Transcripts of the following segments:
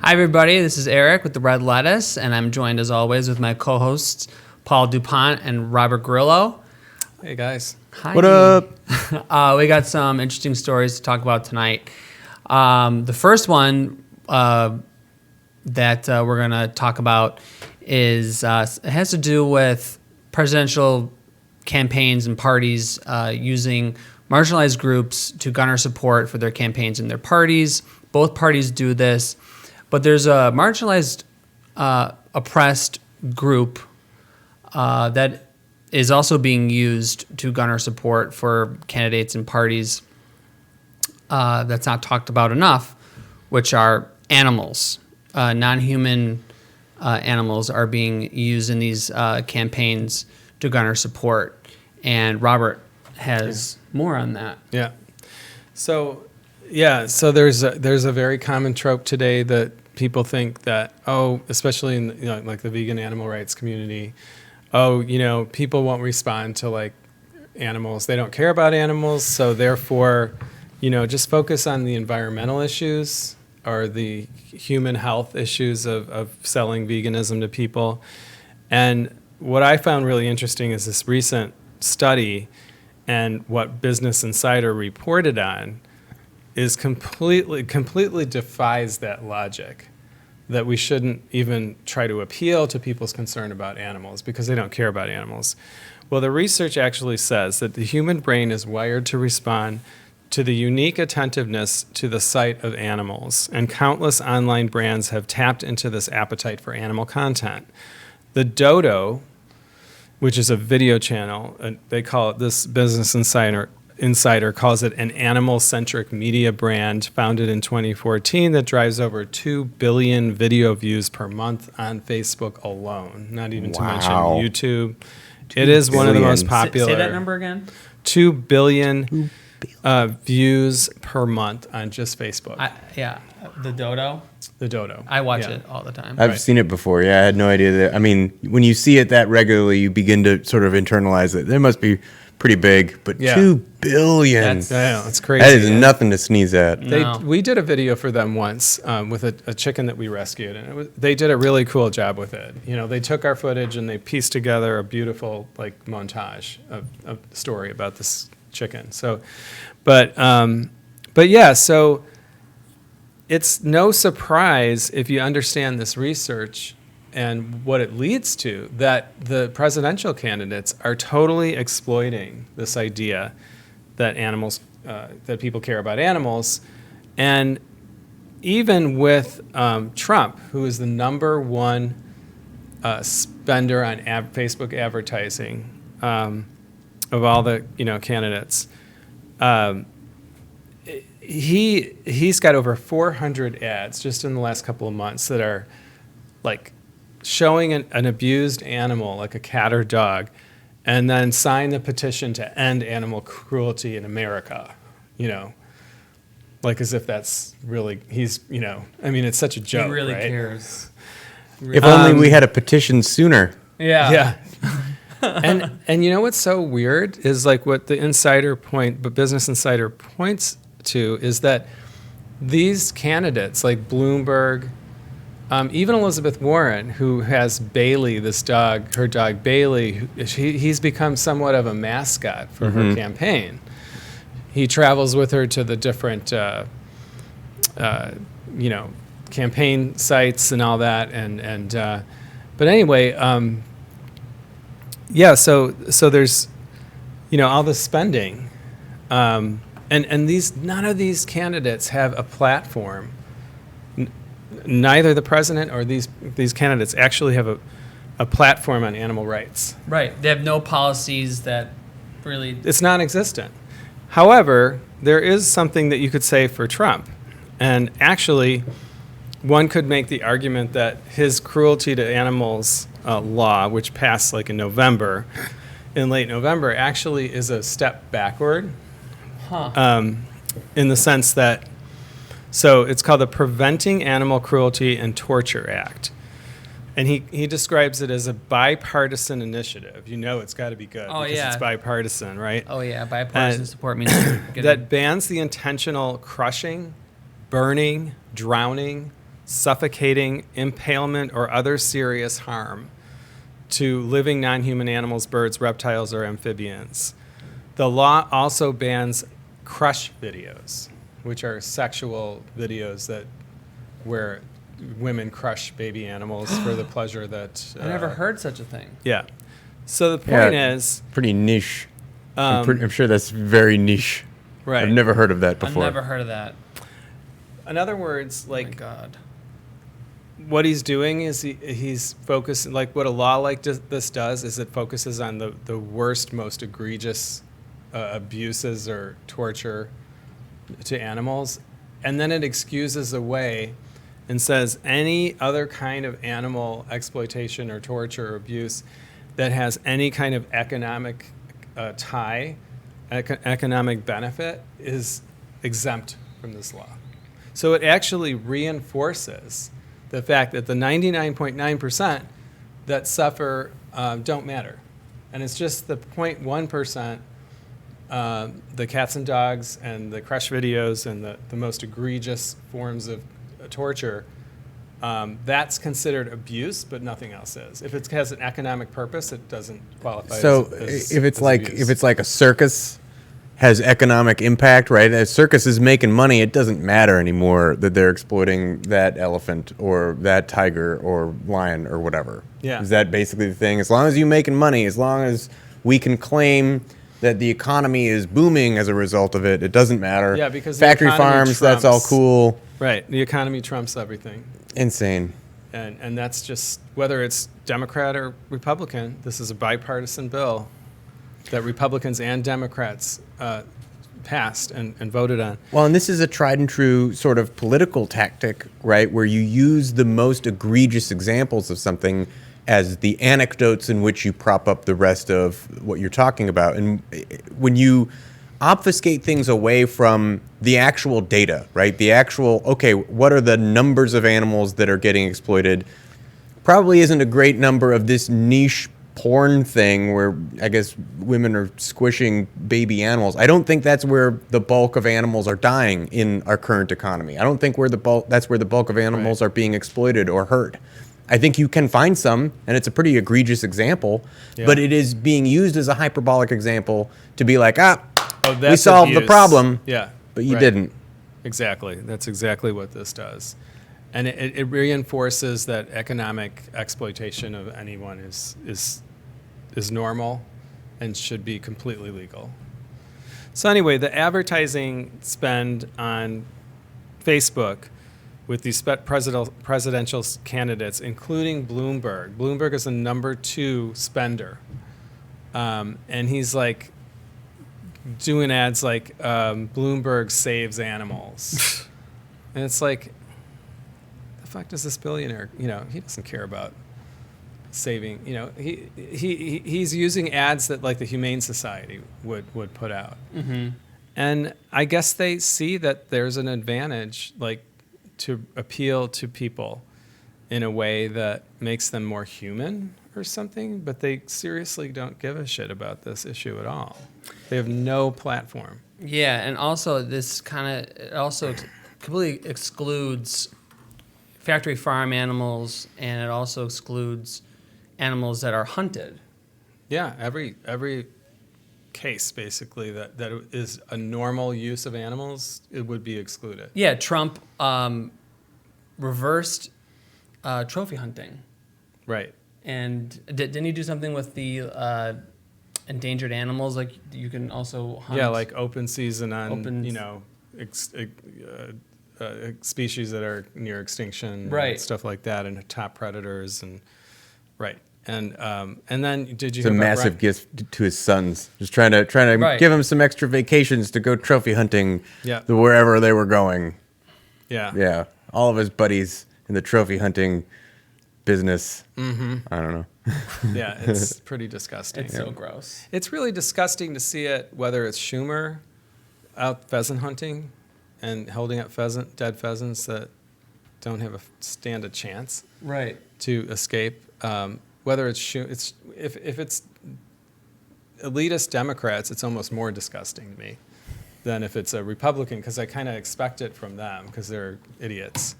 Hi, everybody. This is Eric with the Red Lettuce, and I'm joined, as always, with my co-hosts, Paul DuPont and Robert Grillo. Hey, guys. Hi. What up? We got some interesting stories to talk about tonight. The first one that we're going to talk about is it has to do with presidential campaigns and parties using marginalized groups to garner support for their campaigns and their parties. Both parties do this. But there's a marginalized, oppressed group that is also being used to garner support for candidates and parties that's not talked about enough, which are animals. Non-human animals are being used in these campaigns to garner support. And Robert has more on that. Yeah. So there's a very common trope today that people think that, especially in like the vegan animal rights community, people won't respond to like animals. They don't care about animals, so therefore, just focus on the environmental issues or the human health issues of selling veganism to people. And what I found really interesting is this recent study and what Business Insider reported on is completely defies that logic, that we shouldn't even try to appeal to people's concern about animals because they don't care about animals. Well, the research actually says that the human brain is wired to respond to the unique attentiveness to the sight of animals, and countless online brands have tapped into this appetite for animal content. The Dodo, which is a video channel, they call it, this Business Insider calls it an animal-centric media brand founded in 2014 that drives over 2 billion video views per month on Facebook alone, not even to mention YouTube. It is one of the most popular. Say that number again. 2 billion views per month on just Facebook. The Dodo. The Dodo. I watch it all the time. I've seen it before. Yeah, I had no idea that. I mean, when you see it that regularly, you begin to sort of internalize it. There must be pretty big, but 2 billion. That's crazy. That is nothing to sneeze at. We did a video for them once with a chicken that we rescued, and they did a really cool job with it. They took our footage and they pieced together a beautiful like montage of story about this chicken. So, but it's no surprise if you understand this research and what it leads to, that the presidential candidates are totally exploiting this idea that that people care about animals. And even with Trump, who is the number one spender on Facebook advertising of all the candidates, he's got over 400 ads just in the last couple of months that are like showing an abused animal, like a cat or dog, and then sign the petition to end animal cruelty in America, like as if that's really, it's such a joke, He really right? cares. If only we had a petition sooner. Yeah. And what's so weird is like what the Business Insider points to is that these candidates like Bloomberg, even Elizabeth Warren, who has Bailey, this dog, her dog Bailey, he's become somewhat of a mascot for her campaign. He travels with her to the different, campaign sites and all that. But anyway, so there's, all this spending, and none of these candidates have a platform. Neither the president or these candidates actually have a platform on animal rights. Right. They have no policies that really. It's non-existent. However, there is something that you could say for Trump. And actually, one could make the argument that his cruelty to animals law, which passed like in late November, actually is a step backward. In the sense that, so it's called the Preventing Animal Cruelty and Torture Act. And he describes it as a bipartisan initiative. It's got to be good because it's bipartisan, right? Oh, yeah. Bipartisan support means that bans the intentional crushing, burning, drowning, suffocating, impalement, or other serious harm to living non-human animals, birds, reptiles, or amphibians. The law also bans crush videos, which are sexual videos where women crush baby animals for the pleasure that. I never heard such a thing. Yeah. So the point Yeah, is, pretty niche. I'm sure that's very niche. right. I've never heard of that I've before. never heard of that. In other words, Oh my like God. what he's doing is he's focused, like what a law like this does is it focuses on the worst, most egregious abuses or torture to animals, and then it excuses away and says any other kind of animal exploitation or torture or abuse that has any kind of economic economic benefit is exempt from this law. So it actually reinforces the fact that the 99.9% that suffer don't matter. And it's just the 0.1%, the cats and dogs and the crush videos and the most egregious forms of torture, that's considered abuse, but nothing else is. If it has an economic purpose, it doesn't qualify So as if it's like abuse. if it's like a circus has economic impact, right? A circus is making money. It doesn't matter anymore that they're exploiting that elephant or that tiger or lion or whatever. Yeah. Is that basically the thing? As long as you're making money, as long as we can claim that the economy is booming as a result of it, it doesn't matter. Yeah, because the factory economy farms, that's all trumps- cool. Right, the economy trumps everything. Insane. And that's just, whether it's Democrat or Republican, this is a bipartisan bill that Republicans and Democrats passed and voted on. Well, and this is a tried and true sort of political tactic, right? Where you use the most egregious examples of something as the anecdotes in which you prop up the rest of what you're talking about. And when you obfuscate things away from the actual data, right? The actual, okay, what are the numbers of animals that are getting exploited? Probably isn't a great number of this niche porn thing where I guess women are squishing baby animals. I don't think that's where the bulk of animals are dying in our current economy. I don't think that's where the bulk of animals are being exploited or hurt. I think you can find some, and it's a pretty egregious example, but it is being used as a hyperbolic example to be like, we that's solved the abuse. problem, Yeah, but you right. didn't. Exactly. That's exactly what this does. And it reinforces that economic exploitation of anyone is normal and should be completely legal. So anyway, the advertising spend on Facebook with these presidential candidates, including Bloomberg. Bloomberg is the number 2 spender. And he's like doing ads like Bloomberg saves animals. And it's like, the fuck does this billionaire, he doesn't care about saving, he's using ads that like the Humane Society would put out. Mm-hmm. And I guess they see that there's an advantage, like, to appeal to people in a way that makes them more human or something, but they seriously don't give a shit about this issue at all. They have no platform. Yeah, and also this completely excludes factory farm animals, and it also excludes animals that are hunted. Yeah, every case basically that is a normal use of animals, it would be excluded. Yeah, Trump reversed trophy hunting. Right. And didn't he do something with the endangered animals? Like you can also hunt. Yeah, like open season on species that are near extinction, Right? And stuff like that, and top predators, and right. And then did you? It's a hear about massive gift to his sons. Just trying to Right. give him some extra vacations to go trophy hunting Yeah. wherever they were going. Yeah. Yeah, all of his buddies in the trophy hunting business. Mm-hmm. I don't know. Yeah, it's pretty disgusting. It's so gross. It's really disgusting to see it, whether it's Schumer out pheasant hunting and holding up dead pheasants that don't have stand a chance Right. to escape. Whether it's if it's elitist Democrats, it's almost more disgusting to me than if it's a Republican, because I kind of expect it from them because they're idiots.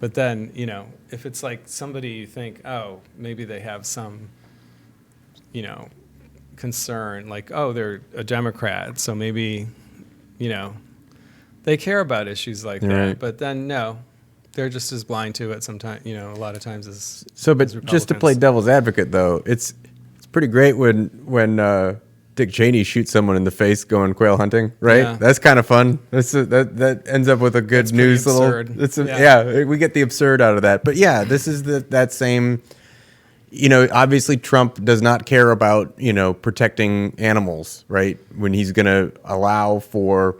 But then, if it's like somebody you think, oh, maybe they have some, concern, like, oh, they're a Democrat, so maybe, they care about issues like that. Right. But then, no, they're just as blind to it sometimes, a lot of times as So, but as just to play Republicans. devil's advocate, though, it's pretty great when Dick Cheney shoots someone in the face going quail hunting, right? Yeah. That's kind of fun. That ends up with a good That's pretty news little. absurd. Yeah, we get the absurd out of that. But yeah, this is that same. Obviously Trump does not care about protecting animals, right? When he's going to allow for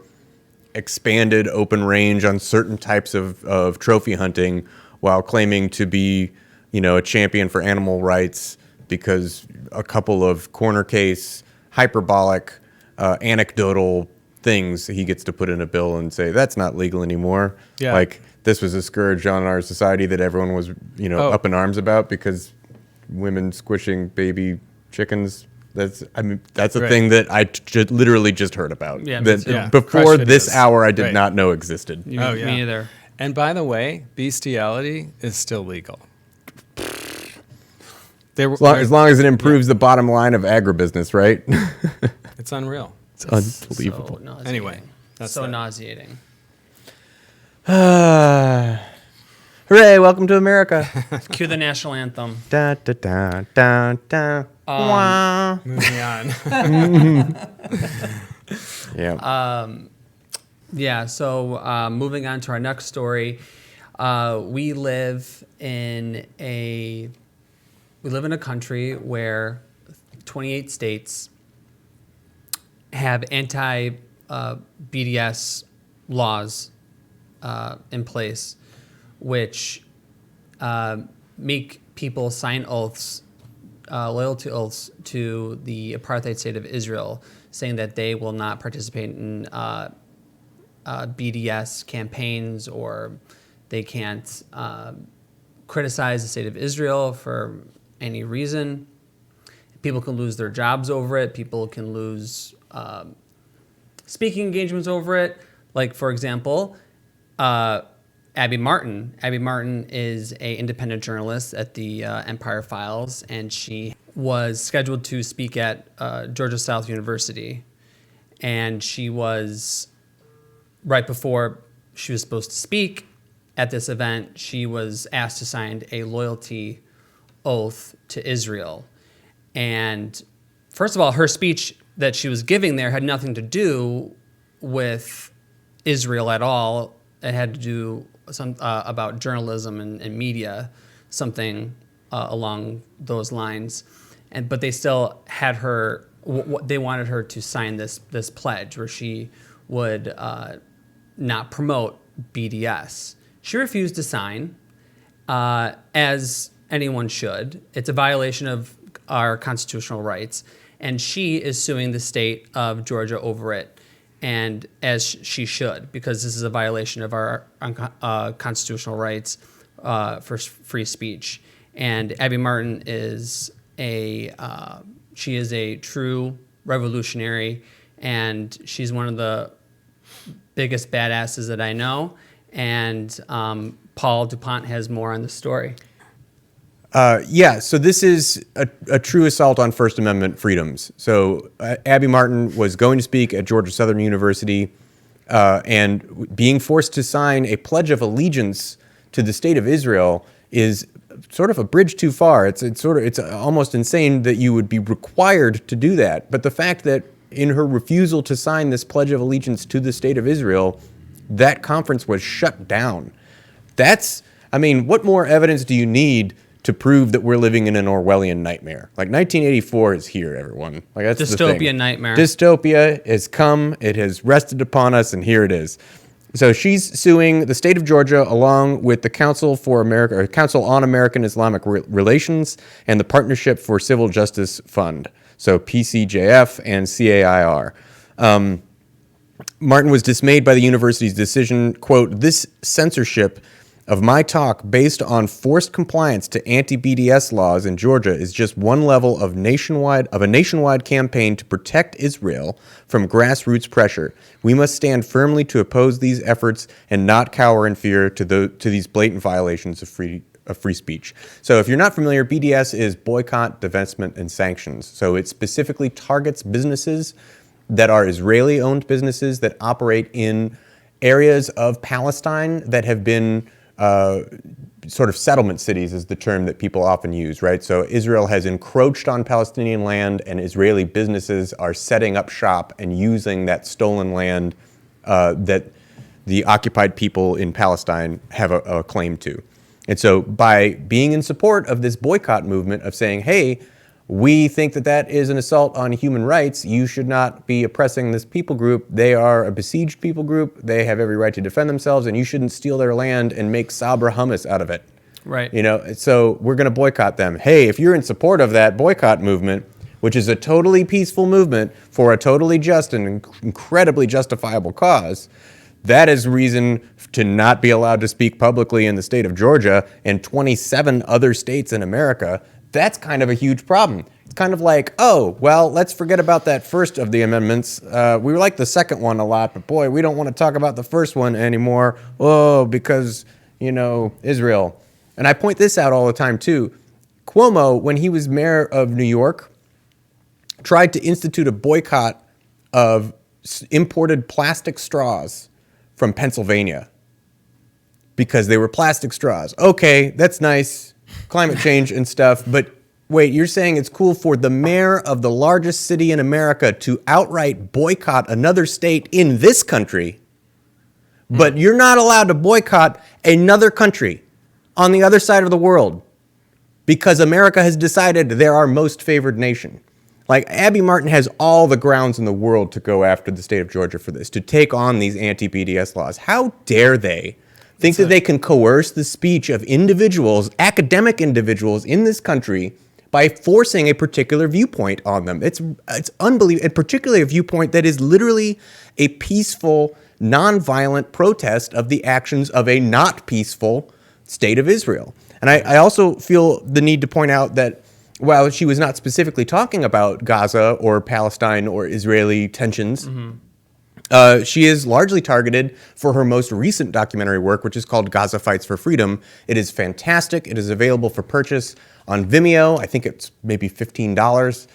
expanded open range on certain types of trophy hunting while claiming to be, a champion for animal rights because a couple of corner case, hyperbolic, anecdotal things he gets to put in a bill and say, that's not legal anymore. Yeah. Like this was a scourge on our society that everyone was, up in arms about because women squishing baby chickens. That's a Right. thing that I literally just heard about. Yeah, me that too. Yeah, before crush this videos. hour, I did Right. not know existed. Oh, yeah. Me either. And by the way, bestiality is still legal. As long as it improves the bottom line of agribusiness, right? It's unreal. It's unbelievable. So nauseating. Anyway, that's so that. nauseating. Hooray, welcome to America. Cue the national anthem. Da, da, da, da, da. Wah. Moving on. Yeah. Yeah, so moving on to our next story. We live in a country where 28 states have anti-BDS laws in place, which make people sign oaths, loyalty oaths to the apartheid state of Israel, saying that they will not participate in BDS campaigns, or they can't criticize the state of Israel for any reason. People can lose their jobs over it. People can lose speaking engagements over it. Like, for example, Abby Martin. Abby Martin is an independent journalist at the Empire Files, and she was scheduled to speak at Georgia South University. And she was, right before she was supposed to speak at this event, she was asked to sign a loyalty oath to Israel. And first of all, her speech that she was giving there had nothing to do with Israel at all. It had to do about journalism and media, something along those lines. But they still had her. They wanted her to sign this pledge where she would not promote BDS. She refused to sign, as anyone should. It's a violation of our constitutional rights, and she is suing the state of Georgia over it, and as she should, because this is a violation of our constitutional rights for free speech. And Abby Martin is she is a true revolutionary, and she's one of the biggest badasses that I know. And Paul DuPont has more on the story. Yeah, so this is a true assault on First Amendment freedoms. So Abby Martin was going to speak at Georgia Southern University and being forced to sign a Pledge of Allegiance to the State of Israel is sort of a bridge too far. It's almost insane that you would be required to do that. But the fact that in her refusal to sign this Pledge of Allegiance to the State of Israel, that conference was shut down. What more evidence do you need to prove that we're living in an Orwellian nightmare? Like 1984 is here, everyone. Like that's the thing. Dystopian nightmare. Dystopia has come. It has rested upon us, and here it is. So she's suing the state of Georgia along with the Council on American Islamic Relations and the Partnership for Civil Justice Fund. So PCJF and CAIR. Martin was dismayed by the university's decision, quote, "This censorship of my talk based on forced compliance to anti-BDS laws in Georgia is just one level of a nationwide campaign to protect Israel from grassroots pressure. We must stand firmly to oppose these efforts and not cower in fear to these blatant violations of free speech. So if you're not familiar, BDS is boycott, divestment, and sanctions. So it specifically targets businesses that are Israeli-owned businesses that operate in areas of Palestine that have been sort of settlement cities is the term that people often use, right? So Israel has encroached on Palestinian land, and Israeli businesses are setting up shop and using that stolen land that the occupied people in Palestine have a claim to. And so by being in support of this boycott movement of saying, hey, we think that that is an assault on human rights. You should not be oppressing this people group. They are a besieged people group. They have every right to defend themselves, and you shouldn't steal their land and make Sabra hummus out of it. Right. You know, so we're going to boycott them. Hey, if you're in support of that boycott movement, which is a totally peaceful movement for a totally just and incredibly justifiable cause, that is reason to not be allowed to speak publicly in the state of Georgia and 27 other states in America. That's kind of a huge problem. It's kind of like, oh, well, let's forget about that first of the amendments. We like the second one a lot, but boy, we don't want to talk about the first one anymore. Oh, because, you know, Israel. And I point this out all the time, too. Cuomo, when he was mayor of New York, tried to institute a boycott of imported plastic straws from Pennsylvania because they were plastic straws. Okay, that's nice. Climate change and stuff, but wait, you're saying it's cool for the mayor of the largest city in America to outright boycott another state in this country, but you're not allowed to boycott another country on the other side of the world because America has decided they're our most favored nation. Like, Abby Martin has all the grounds in the world to go after the state of Georgia for this, to take on these anti-BDS laws. How dare they think that they can coerce the speech of individuals, academic individuals in this country, by forcing a particular viewpoint on them? It's unbelievable, and particularly a viewpoint that is literally a peaceful, nonviolent protest of the actions of a not peaceful state of Israel. And I also feel the need to point out that while she was not specifically talking about Gaza or Palestine or Israeli tensions, she is largely targeted for her most recent documentary work, which is called Gaza Fights for Freedom. It is fantastic. It is available for purchase on Vimeo. I think it's maybe $15.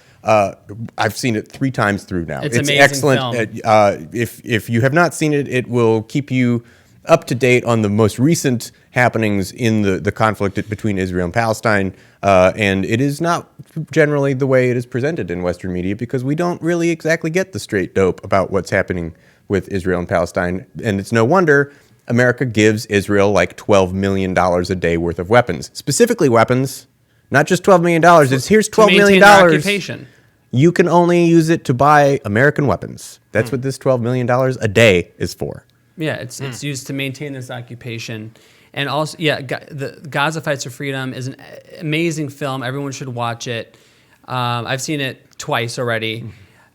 I've seen it 3 times through now. It's amazing excellent. film. If you have not seen it, it will keep you up to date on the most recent happenings in the conflict between Israel and Palestine. And it is not generally the way it is presented in Western media because we don't really exactly get the straight dope about what's happening with Israel and Palestine. And it's no wonder America gives Israel like $12 million a day worth of weapons. Specifically weapons, not just $12 million. It's here's $12 million. Occupation. You can only use it to buy American weapons. That's what this $12 million a day is for. Yeah, it's used to maintain this occupation. And also, yeah, the Gaza Fights for Freedom is an amazing film. Everyone should watch it. I've seen it twice already.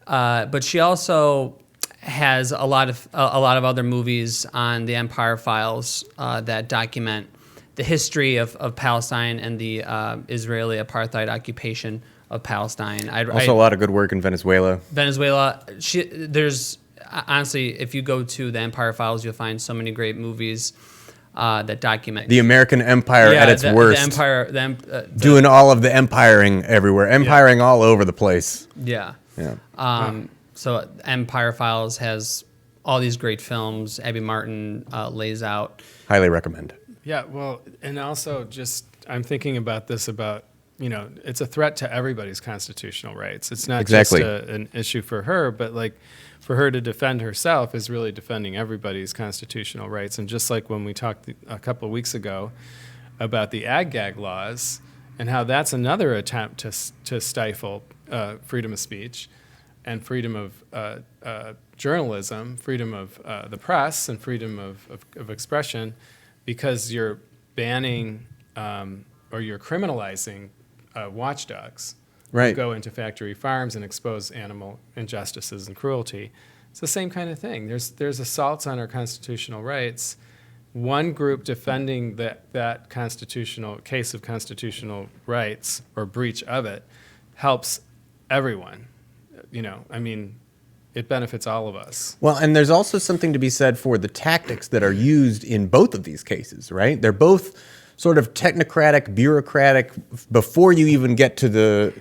But she also has a lot of other movies on the Empire Files that document the history of Palestine and the Israeli apartheid occupation of Palestine. Also, a lot of good work in Venezuela. There's honestly, if you go to the Empire Files, you'll find so many great movies that document the American empire at its worst. The empire, doing all of the empiring everywhere, empiring all over the place. Yeah. Yeah. So Empire Files has all these great films. Abby Martin lays out. Highly recommend. Yeah, well, and also just I'm thinking about this about, you know, it's a threat to everybody's constitutional rights. It's not Exactly. just an issue for her, but like for her to defend herself is really defending everybody's constitutional rights. And just like when we talked a couple of weeks ago about the ag-gag laws and how that's another attempt to stifle freedom of speech and freedom of journalism, freedom of the press, and freedom of expression, because you're banning or you're criminalizing watchdogs Right. who go into factory farms and expose animal injustices and cruelty. It's the same kind of thing. There's assaults on our constitutional rights one group defending that constitutional case of constitutional rights or breach of it helps everyone. I mean, it benefits all of us. Well, and there's also something to be said for the tactics that are used in both of these cases, right? They're both sort of technocratic, bureaucratic. Before you even get to the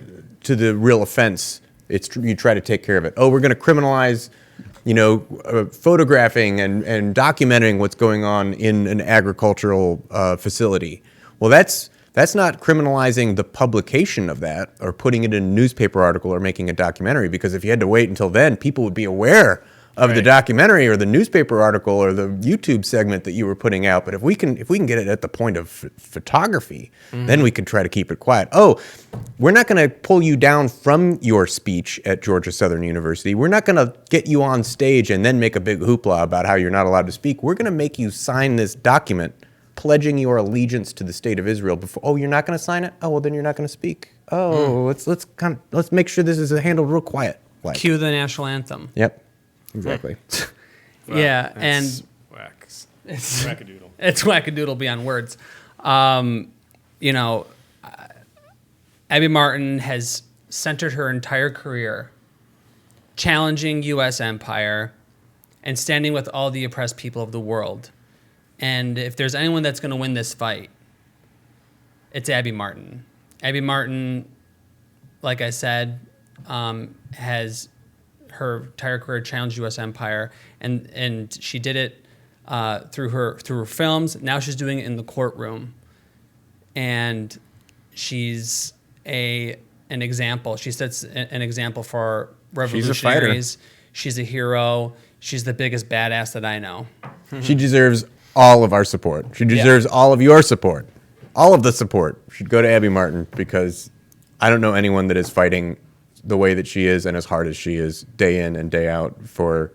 real offense, you try to take care of it. Oh, we're going to criminalize, photographing and documenting what's going on in an agricultural facility. Well, that's not criminalizing the publication of that or putting it in a newspaper article or making a documentary, because if you had to wait until then, people would be aware of the documentary or the newspaper article or the YouTube segment that you were putting out. But if we can get it at the point of photography, then we can try to keep it quiet. Oh, we're not going to pull you down from your speech at Georgia Southern University. We're not going to get you on stage and then make a big hoopla about how you're not allowed to speak. We're going to make you sign this document pledging your allegiance to the state of Israel before. Oh, you're not going to sign it? Oh, well, then you're not going to speak. Oh, let's make sure this is handled real quiet. Like. Cue the national anthem. Yep. Exactly. Well, yeah, and it's wackadoodle. It's wackadoodle beyond words. Abby Martin has centered her entire career challenging U.S. empire and standing with all the oppressed people of the world. And if there's anyone that's going to win this fight, it's Abby Martin. Abby Martin, like I said, has her entire career challenged U.S. empire, and she did it through her films. Now she's doing it in the courtroom, and she's an example. She sets an example for revolutionaries. She's a hero. She's the biggest badass that I know. She deserves all of our support. She deserves all of your support. All of the support should go to Abby Martin, because I don't know anyone that is fighting the way that she is and as hard as she is day in and day out for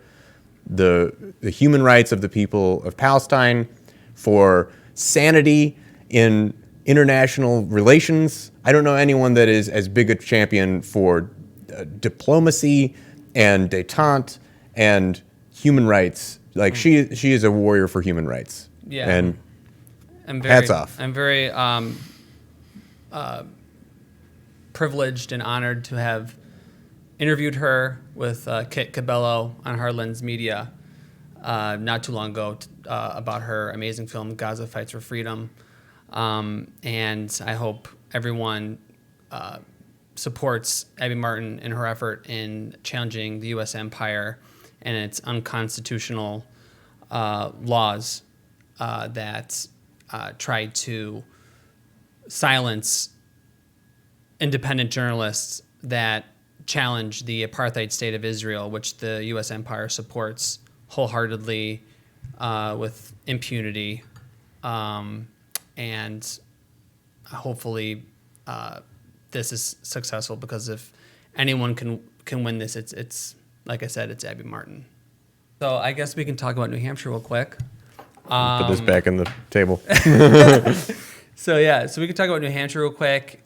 the human rights of the people of Palestine, for sanity in international relations. I don't know anyone that is as big a champion for diplomacy and détente and human rights. Like she is a warrior for human rights. Yeah. And hats off. I'm very privileged and honored to have interviewed her with Kit Cabello on Heartlands Media not too long ago about her amazing film Gaza Fights for Freedom. And I hope everyone supports Abby Martin in her effort in challenging the U.S. empire and its unconstitutional laws that try to silence independent journalists that challenge the apartheid state of Israel, which the U.S. empire supports wholeheartedly with impunity. And hopefully this is successful, because if anyone can win this, it's like I said, it's Abby Martin. So I guess we can talk about New Hampshire real quick. Put this back on the table. So we can talk about New Hampshire real quick.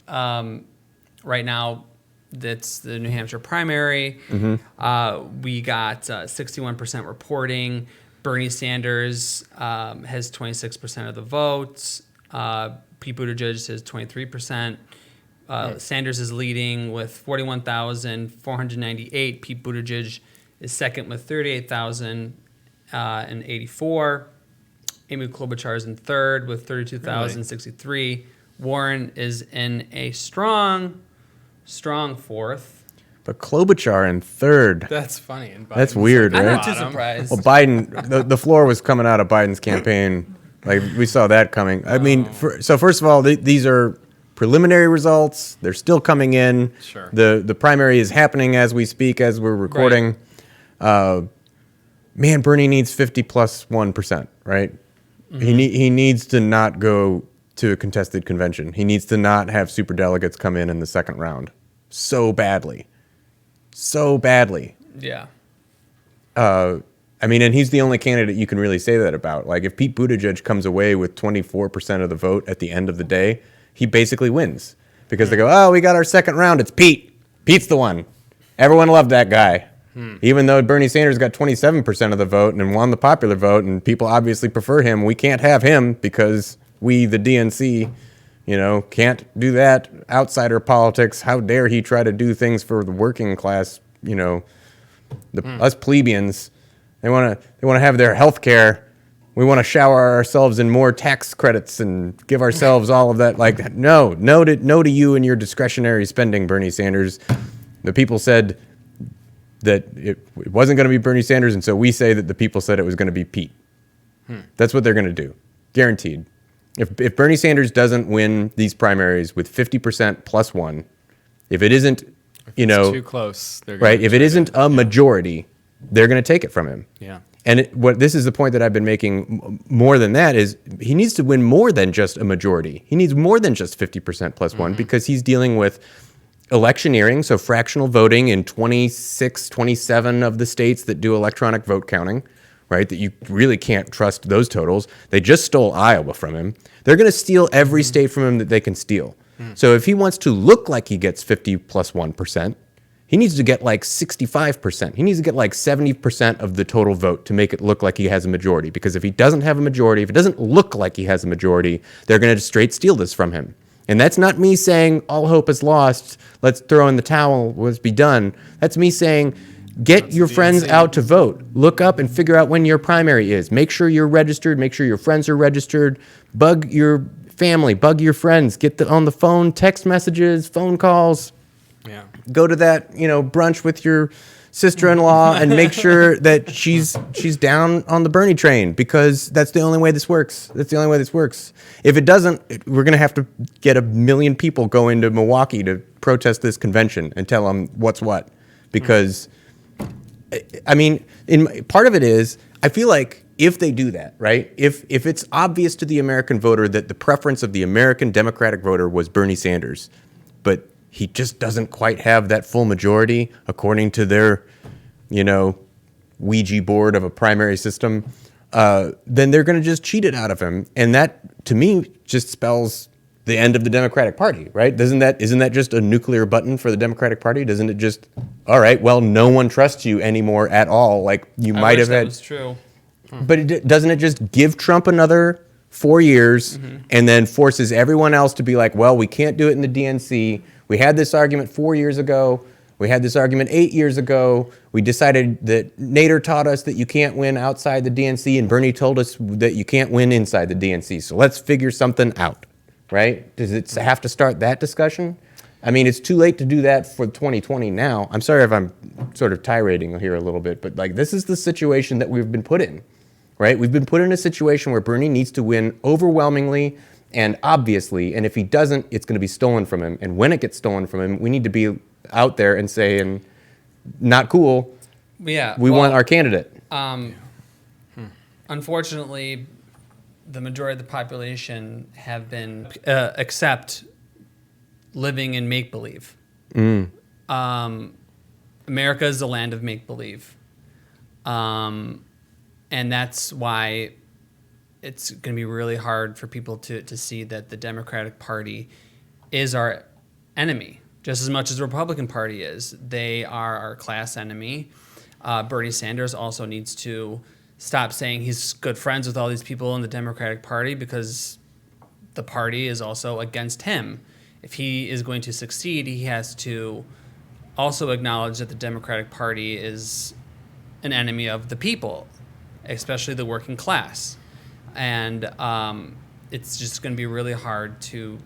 Right now, that's the New Hampshire primary. Mm-hmm. We got 61% reporting. Bernie Sanders has 26% of the votes. Pete Buttigieg has 23%. Sanders is leading with 41,498. Pete Buttigieg is second with 38,084. Amy Klobuchar is in third with 32,063. Warren is in a strong fourth. But Klobuchar in third. That's funny. And That's weird, I'm right? not too surprised. Well, Biden, the floor was coming out of Biden's campaign. Like, we saw that coming. I mean, so first of all, these are preliminary results. They're still coming in. Sure. The primary is happening as we speak, as we're recording. Right. Man, Bernie needs 50+1%, right? Mm-hmm. He needs to not go to a contested convention. He needs to not have superdelegates come in the second round. So badly. Yeah. I mean, and he's the only candidate you can really say that about. Like, if Pete Buttigieg comes away with 24% of the vote at the end of the day, he basically wins. Because they go, oh, we got our second round. It's Pete. Pete's the one. Everyone loved that guy. Even though Bernie Sanders got 27% of the vote and won the popular vote, and people obviously prefer him, we can't have him because we, the DNC, can't do that. Outsider politics. How dare he try to do things for the working class? Us plebeians. They want to have their health care. We want to shower ourselves in more tax credits and give ourselves all of that. Like, no to you and your discretionary spending, Bernie Sanders. The people said that it wasn't going to be Bernie Sanders, and so we say that the people said it was going to be Pete. That's what they're going to do, guaranteed. If Bernie Sanders doesn't win these primaries with 50% plus one, if it isn't, It's too close. They're gonna right, if it isn't a majority, they're going to take it from him. Yeah. And this is the point that I've been making more than that is he needs to win more than just a majority. He needs more than just 50% plus one because he's dealing with electioneering, so fractional voting in 26, 27 of the states that do electronic vote counting, right? That you really can't trust those totals. They just stole Iowa from him. They're going to steal every state from him that they can steal. So if he wants to look like he gets 50 plus 1%, he needs to get like 65%. He needs to get like 70% of the total vote to make it look like he has a majority. Because if he doesn't have a majority, if it doesn't look like he has a majority, they're going to straight steal this from him. And that's not me saying all hope is lost. Let's throw in the towel. Let's be done. That's me saying get your friends out to vote. Look up and figure out when your primary is. Make sure you're registered. Make sure your friends are registered. Bug your family. Bug your friends. Get on the phone, text messages, phone calls. Yeah. Go to that, brunch with your sister-in-law and make sure that she's down on the Bernie train because that's the only way this works. That's the only way this works. If it doesn't, we're going to have to get 1 million people go into Milwaukee to protest this convention and tell them what's what. Because, part of it is, I feel like if they do that, right, if it's obvious to the American voter that the preference of the American Democratic voter was Bernie Sanders, but he just doesn't quite have that full majority according to their, Ouija board of a primary system, then they're going to just cheat it out of him. And that, to me, just spells the end of the Democratic Party, right? Isn't that just a nuclear button for the Democratic Party? Doesn't it just, all right, well, no one trusts you anymore at all. Like you might have had. That was true. But doesn't it just give Trump another 4 years and then forces everyone else to be like, well, we can't do it in the DNC. We had this argument 4 years ago. We had this argument 8 years ago. We decided that Nader taught us that you can't win outside the DNC, and Bernie told us that you can't win inside the DNC. So let's figure something out, right? Does it have to start that discussion? I mean, it's too late to do that for 2020 now. I'm sorry if I'm sort of tirading here a little bit, but like this is the situation that we've been put in, right? We've been put in a situation where Bernie needs to win overwhelmingly and obviously, and if he doesn't, it's going to be stolen from him. And when it gets stolen from him, we need to be out there and saying, not cool. Yeah. We want our candidate. Unfortunately, the majority of the population have been accept living in make-believe. America is the land of make-believe. And that's why it's going to be really hard for people to see that the Democratic Party is our enemy, just as much as the Republican Party is. They are our class enemy. Bernie Sanders also needs to stop saying he's good friends with all these people in the Democratic Party because the party is also against him. If he is going to succeed, he has to also acknowledge that the Democratic Party is an enemy of the people, especially the working class. And it's just going to be really hard to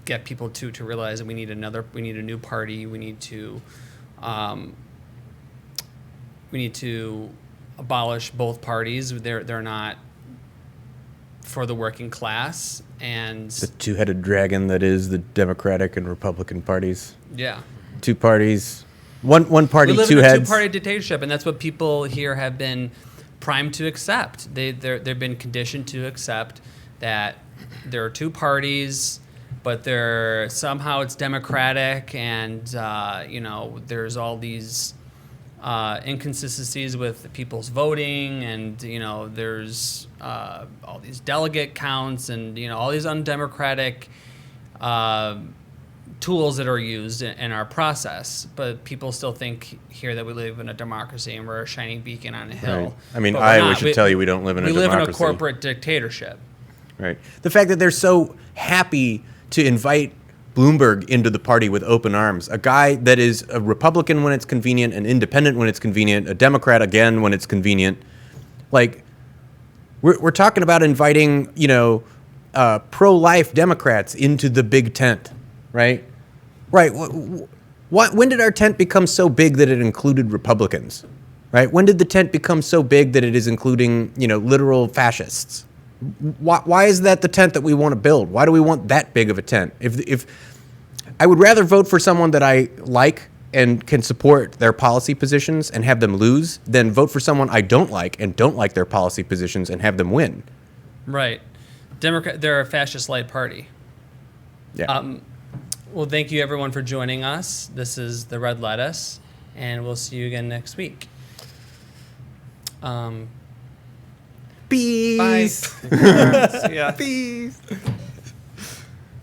get people to realize that we need a new party. We need to abolish both parties. They're not for the working class. And The two-headed dragon that is the Democratic and Republican parties. yeah. Two parties. One party, We live two in a heads. two-party dictatorship, and that's what people here have been primed to accept. They've been conditioned to accept that there are two parties, but somehow it's democratic, and there's all these inconsistencies with people's voting, and there's all these delegate counts, and all these undemocratic tools that are used in our process, but people still think here that we live in a democracy and we're a shining beacon on a hill. Right. I mean, But we're Iowa not. should tell you we don't live in a We live in a democracy. corporate dictatorship. Right. The fact that they're so happy to invite Bloomberg into the party with open arms, a guy that is a Republican when it's convenient, an independent when it's convenient, a Democrat again when it's convenient. Like, we're talking about inviting, pro-life Democrats into the big tent, right? Right. When did our tent become so big that it included Republicans? Right. When did the tent become so big that it is including, literal fascists? Why is that the tent that we want to build? Why do we want that big of a tent? If I would rather vote for someone that I like and can support their policy positions and have them lose than vote for someone I don't like and don't like their policy positions and have them win. Right. They're a fascist light party. Yeah. Well, thank you everyone for joining us. This is the Red Lettuce, and we'll see you again next week. Peace. Bye. See ya. Peace.